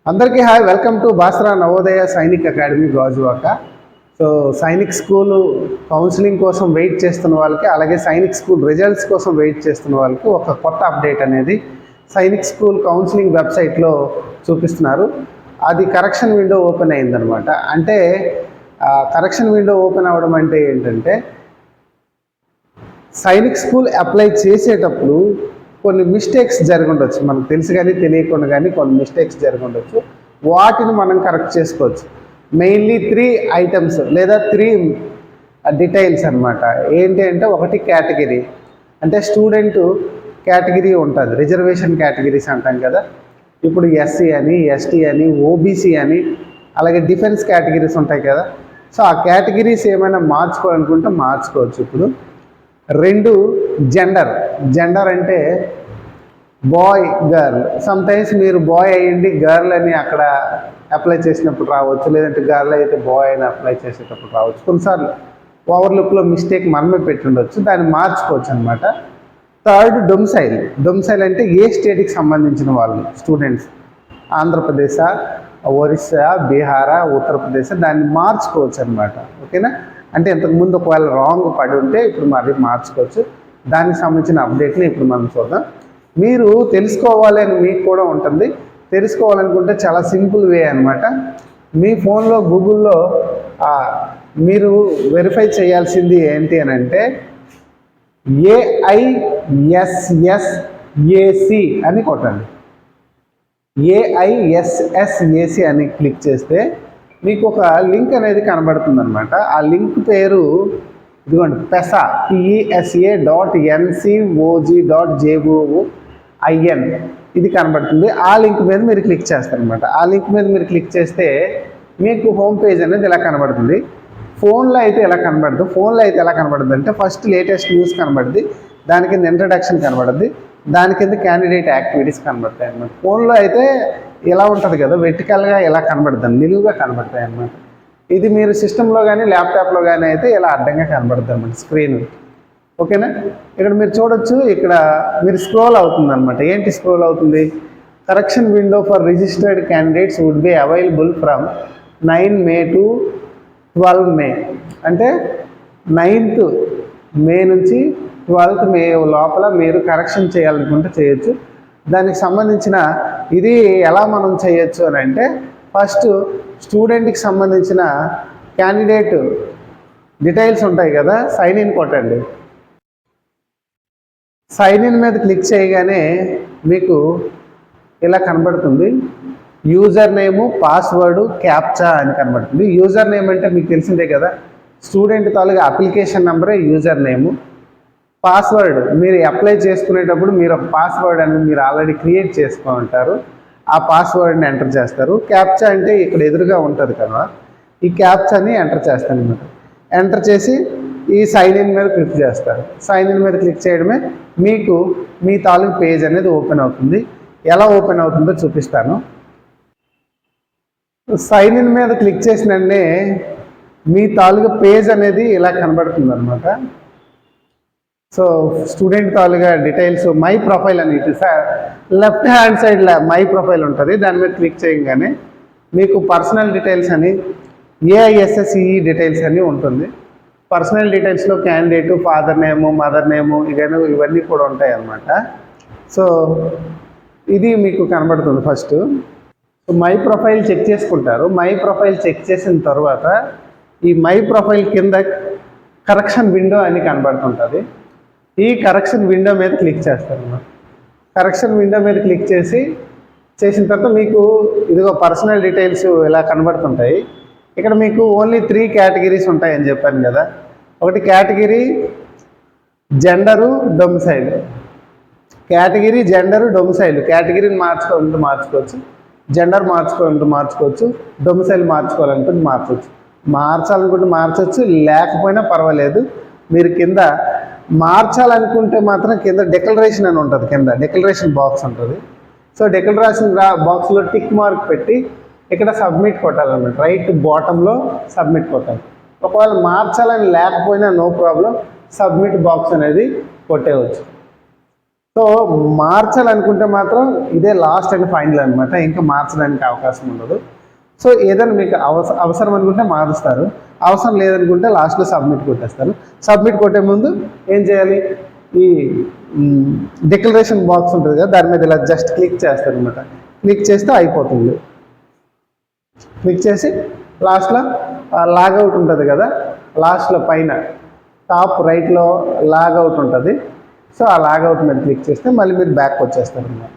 అందరికీ hi, welcome to Basra Navodaya Sainik academy Gajuwaka. So Sainik school counselling కోసం wait చేస్తున్న వాళ్ళకి, అలాగే సైనిక్ స్కూల్ రిజల్ట్స్ కోసం వెయిట్ చేస్తున్న వాళ్ళకి ఒక కొత్త అప్డేట్ అనేది సైనిక్ స్కూల్ కౌన్సిలింగ్ వెబ్సైట్లో చూపిస్తున్నారు. అది కరెక్షన్ విండో ఓపెన్ అయిందనమాట. అంటే కరెక్షన్ విండో ఓపెన్ అవ్వడం అంటే ఏంటంటే, సైనిక్ స్కూల్ అప్లై చేసేటప్పుడు కొన్ని మిస్టేక్స్ జరిగి ఉండొచ్చు, మనకు తెలుసు కానీ తెలియకుండా కానీ కొన్ని మిస్టేక్స్ జరిగి ఉండొచ్చు. వాటిని మనం కరెక్ట్ చేసుకోవచ్చు. మెయిన్లీ 3 ఐటమ్స్ లేదా 3 డీటెయిల్స్ అనమాట. ఏంటి అంటే, ఒకటి కేటగిరీ, అంటే స్టూడెంట్ కేటగిరీ ఉంటుంది, రిజర్వేషన్ కేటగిరీస్ అంటాం కదా. ఇప్పుడు ఎస్సీ అని, ఎస్టీ అని, ఓబీసీ అని, అలాగే డిఫెన్స్ కేటగిరీస్ ఉంటాయి కదా. సో ఆ కేటగిరీస్ ఏమైనా మార్చుకోవాలనుకుంటే మార్చుకోవచ్చు. ఇప్పుడు 2 జెండర్ అంటే బాయ్ గర్ల్. సమ్టైమ్స్ మీరు బాయ్ అయ్యండి గర్ల్ అని అక్కడ అప్లై చేసినప్పుడు రావచ్చు, లేదంటే గర్ల్ అయితే బాయ్ అని అప్లై చేసేటప్పుడు రావచ్చు. కొన్నిసార్లు ఓవర్లుక్లో మిస్టేక్ మనమే పెట్టుండొచ్చు, దాన్ని మార్చుకోవచ్చు అనమాట. 3 డొమిసైల్ అంటే ఏ స్టేట్కి సంబంధించిన వాళ్ళు స్టూడెంట్స్, ఆంధ్రప్రదేశ్, ఒరిస్సా, బీహార్, ఉత్తరప్రదేశ్, దాన్ని మార్చుకోవచ్చు అనమాట. ఓకేనా? అంటే ఇంతకుముందు ఒకవేళ రాంగ్ పడి ఉంటే ఇప్పుడు మళ్ళీ మార్చుకోవచ్చు. దానికి సంబంధించిన అప్డేట్ని ఇప్పుడు మనం చూద్దాం. మీరు తెలుసుకోవాలి అని మీకు కూడా ఉంటుంది. తెలుసుకోవాలనుకుంటే చాలా సింపుల్ వే అనమాట. మీ ఫోన్లో గూగుల్లో మీరు వెరిఫై చేయాల్సింది ఏంటి అని అంటే, AISSAC అని కొట్టండి. AISSAC అని క్లిక్ చేస్తే మీకు ఒక లింక్ అనేది కనబడుతుంది అనమాట. ఆ లింక్ పేరు ఇదిగోండి, pesa.ncog.gov.in ఇది కనబడుతుంది. ఆ లింక్ మీద మీరు క్లిక్ చేస్తారనమాట. ఆ లింక్ మీద మీరు క్లిక్ చేస్తే మీకు హోమ్ పేజ్ అనేది ఇలా కనబడుతుంది. ఫోన్లో అయితే ఎలా కనబడదు. ఫోన్లో అయితే ఎలా కనబడుతుంది అంటే, ఫస్ట్ లేటెస్ట్ న్యూస్ కనబడుద్ది, దాని కింద ఇంట్రడక్షన్ కనబడుద్ది, దాని కింద క్యాండిడేట్ యాక్టివిటీస్ కనబడతాయి అన్నమాట. ఫోన్లో అయితే ఇలా ఉంటుంది కదా, వెర్టికల్గా ఇలా కనబడుతుంది, నిలువుగా కనబడతాయి అన్నమాట. ఇది మీరు సిస్టంలో కానీ ల్యాప్టాప్లో కానీ అయితే ఇలా అడ్డంగా కనబడుతుంది అన్నమాట స్క్రీన్. ఓకేనా? ఇక్కడ మీరు చూడొచ్చు, ఇక్కడ మీరు స్క్రోల్ అవుతుంది అనమాట. ఏంటి స్క్రోల్ అవుతుంది? Correction window for registered candidates would be available from 9 May to 12 May. అంటే 9th May నుంచి 12th May లోపల మీరు కరెక్షన్ చేయాలనుకుంటే చేయొచ్చు. దానికి సంబంధించిన ఇది ఎలా మనం చేయొచ్చు అని అంటే, ఫస్ట్ స్టూడెంట్కి సంబంధించిన క్యాండిడేట్ డీటెయిల్స్ ఉంటాయి కదా, సైన్ ఇన్ కొట్టండి. సైన్ ఇన్ మీద క్లిక్ చేయగానే మీకు ఇలా కనబడుతుంది. యూజర్ నేము, పాస్వర్డ్, క్యాప్చా అని కనబడుతుంది. యూజర్ నేమ్ అంటే మీకు తెలిసిందే కదా, స్టూడెంట్ తాలూగా అప్లికేషన్ నెంబరే యూజర్ నేము. పాస్వర్డ్ మీరు అప్లై చేసుకునేటప్పుడు మీరు ఒక పాస్వర్డ్ అనేది మీరు ఆల్రెడీ క్రియేట్ చేసుకొని ఉంటారు, ఆ పాస్వర్డ్ని ఎంటర్ చేస్తారు. క్యాప్చా అంటే ఇక్కడ ఎదురుగా ఉంటుంది కదా, ఈ క్యాప్చాని ఎంటర్ చేస్తాను అనమాట. ఎంటర్ చేసి ఈ సైన్ ఇన్ మీద క్లిక్ చేస్తారు. సైన్ ఇన్ మీద క్లిక్ చేయడమే మీకు మీ తాలూకు పేజ్ అనేది ఓపెన్ అవుతుంది. ఎలా ఓపెన్ అవుతుందో చూపిస్తాను. సైన్ ఇన్ మీద క్లిక్ చేసిన వెంటనే మీ తాలూకా పేజ్ అనేది ఇలా కనబడుతుంది అనమాట. సో స్టూడెంట్ తాలూగా డీటెయిల్స్, మై ప్రొఫైల్ అని left hand side my profile ఉంటుంది. దాని మీద క్లిక్ చేయగానే మీకు పర్సనల్ డీటెయిల్స్ అని, AISSE డీటెయిల్స్ అని ఉంటుంది. పర్సనల్ డీటెయిల్స్లో candidate, father name, mother name, ఇవన్నీ కూడా ఉంటాయి అన్నమాట. సో ఇది మీకు కనబడుతుంది. ఫస్ట్ మై ప్రొఫైల్ చెక్ చేసుకుంటారు. మై ప్రొఫైల్ చెక్ చేసిన తర్వాత ఈ మై ప్రొఫైల్ కింద కరెక్షన్ విండో అని కనబడుతుంటుంది. ఈ కరెక్షన్ విండో మీద క్లిక్ చేస్తారు అన్నమాట. కరెక్షన్ విండో మీద క్లిక్ చేసిన తర్వాత మీకు ఇదిగో పర్సనల్ డీటెయిల్స్ ఇలా కనబడుతుంటాయి. ఇక్కడ మీకు ఓన్లీ 3 కేటగిరీస్ ఉంటాయని చెప్పాను కదా. ఒకటి category, gender, domicile. Category, gender, domicile. కేటగిరీని మార్చుకోవచ్చు, జెండర్ మార్చుకోవచ్చు, డొమిసైల్ మార్చుకోవాలనుకుంటే మార్చాలనుకుంటే మార్చవచ్చు, లేకపోయినా పర్వాలేదు. మీరు కింద మార్చాలనుకుంటే మాత్రం కింద డిక్లరేషన్ అని ఉంటుంది, కింద డిక్లరేషన్ బాక్స్ ఉంటుంది. సో డిక్లరేషన్ బాక్స్లో టిక్ మార్క్ పెట్టి ఇక్కడ సబ్మిట్ కొట్టాలన్నమాట. రైట్ బాటంలో సబ్మిట్ కొట్టాలి. ఒకవేళ మార్చాలని లేకపోయినా నో ప్రాబ్లం, సబ్మిట్ బాక్స్ అనేది కొట్టేయవచ్చు. సో మార్చాలనుకుంటే మాత్రం ఇదే లాస్ట్ అండ్ ఫైనల్ అనమాట, ఇంకా మార్చడానికి అవకాశం ఉండదు. సో ఏదైనా మీకు అవసరం అనుకుంటే మారుస్తారు, అవసరం లేదనుకుంటే లాస్ట్లో సబ్మిట్ కొట్టేస్తారు. సబ్మిట్ కొట్టే ముందు ఏం చేయాలి, ఈ డిక్లరేషన్ బాక్స్ ఉంటుంది కదా, దాని మీద ఇలా జస్ట్ క్లిక్ చేస్తారు అనమాట. క్లిక్ చేస్తే అయిపోతుంది. క్లిక్ చేసి లాస్ట్లో లాగౌట్ ఉంటుంది కదా, లాస్ట్లో పైన టాప్ రైట్లో లాగౌట్ ఉంటుంది. సో ఆ లాగౌట్ మీద క్లిక్ చేస్తే మళ్ళీ మీరు బ్యాక్ వచ్చేస్తారు అన్నమాట.